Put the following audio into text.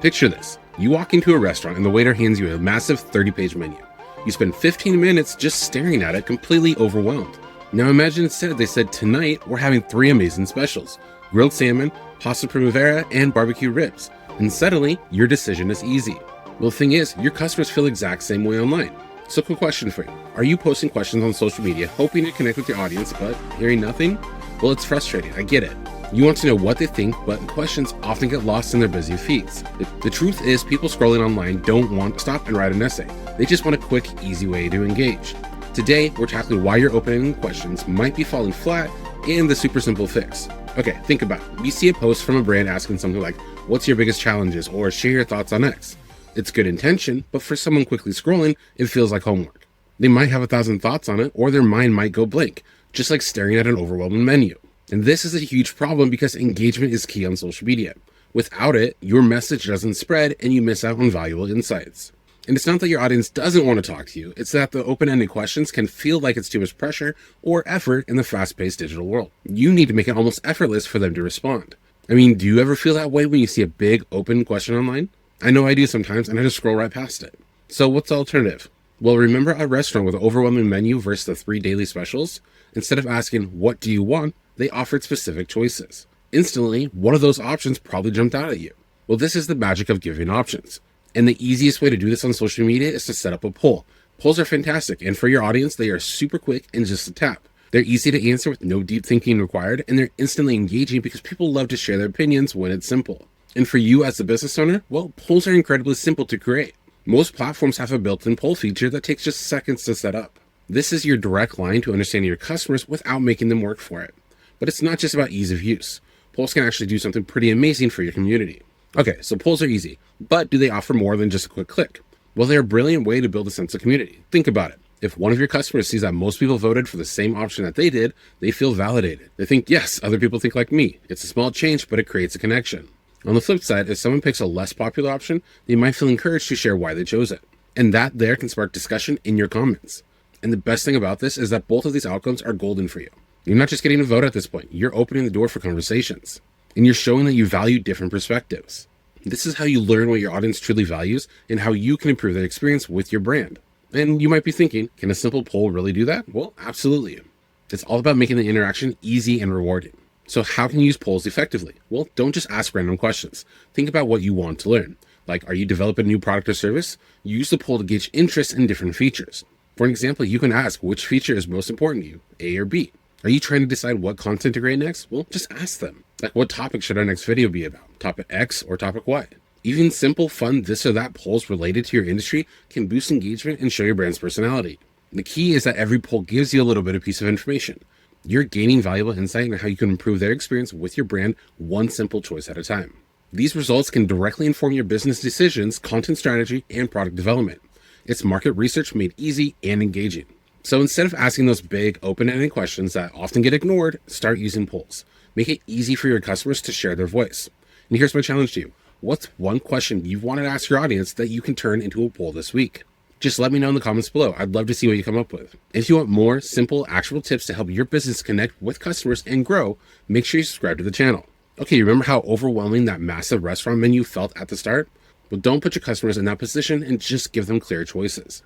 Picture this. You walk into a restaurant and the waiter hands you a massive 30-page menu. You spend 15 minutes just staring at it, completely overwhelmed. Now imagine instead they said, tonight we're having 3 amazing specials: grilled salmon, pasta primavera, and barbecue ribs. And suddenly, your decision is easy. Well, the thing is, your customers feel the exact same way online. So quick question for you. Are you posting questions on social media hoping to connect with your audience but hearing nothing? Well, it's frustrating, I get it. You want to know what they think, but questions often get lost in their busy feeds. The truth is, people scrolling online don't want to stop and write an essay. They just want a quick, easy way to engage. Today, we're tackling why your open-ended questions might be falling flat and the super simple fix. Okay, think about it. You see a post from a brand asking something like, what's your biggest challenges, or share your thoughts on X. It's good intention, but for someone quickly scrolling, it feels like homework. They might have 1,000 thoughts on it, or their mind might go blank, just like staring at an overwhelming menu. And this is a huge problem because engagement is key on social media. Without it, your message doesn't spread and you miss out on valuable insights. And it's not that your audience doesn't want to talk to you, it's that the open-ended questions can feel like it's too much pressure or effort in the fast-paced digital world. You need to make it almost effortless for them to respond. I mean, do you ever feel that way when you see a big open question online? I know I do sometimes, and I just scroll right past it. So what's the alternative? Well, remember a restaurant with an overwhelming menu versus the 3 daily specials? Instead of asking, what do you want? They offered specific choices. Instantly, one of those options probably jumped out at you. Well, this is the magic of giving options. And the easiest way to do this on social media is to set up a poll. Polls are fantastic, and for your audience, they are super quick and just a tap. They're easy to answer with no deep thinking required, and they're instantly engaging because people love to share their opinions when it's simple. And for you as the business owner, well, polls are incredibly simple to create. Most platforms have a built-in poll feature that takes just seconds to set up. This is your direct line to understanding your customers without making them work for it. But it's not just about ease of use. Polls can actually do something pretty amazing for your community. Okay, so polls are easy, but do they offer more than just a quick click? Well, they're a brilliant way to build a sense of community. Think about it. If one of your customers sees that most people voted for the same option that they did, they feel validated. They think, yes, other people think like me. It's a small change, but it creates a connection. On the flip side, if someone picks a less popular option, they might feel encouraged to share why they chose it. And that there can spark discussion in your comments. And the best thing about this is that both of these outcomes are golden for you. You're not just getting a vote at this point, you're opening the door for conversations. And you're showing that you value different perspectives. This is how you learn what your audience truly values and how you can improve their experience with your brand. And you might be thinking, can a simple poll really do that? Well, absolutely. It's all about making the interaction easy and rewarding. So how can you use polls effectively? Well, don't just ask random questions. Think about what you want to learn. Like, are you developing a new product or service? Use the poll to gauge interest in different features. For an example, you can ask which feature is most important to you, A or B. Are you trying to decide what content to create next? Well, just ask them. Like, what topic should our next video be about? Topic X or topic Y? Even simple, fun this or that polls related to your industry can boost engagement and show your brand's personality. The key is that every poll gives you a little bit of piece of information. You're gaining valuable insight on how you can improve their experience with your brand one simple choice at a time. These results can directly inform your business decisions, content strategy, and product development. It's market research made easy and engaging. So instead of asking those big, open-ended questions that often get ignored, start using polls. Make it easy for your customers to share their voice. And here's my challenge to you. What's one question you've wanted to ask your audience that you can turn into a poll this week? Just let me know in the comments below. I'd love to see what you come up with. If you want more simple, actionable tips to help your business connect with customers and grow, make sure you subscribe to the channel. Okay, remember how overwhelming that massive restaurant menu felt at the start? Well, don't put your customers in that position and just give them clear choices.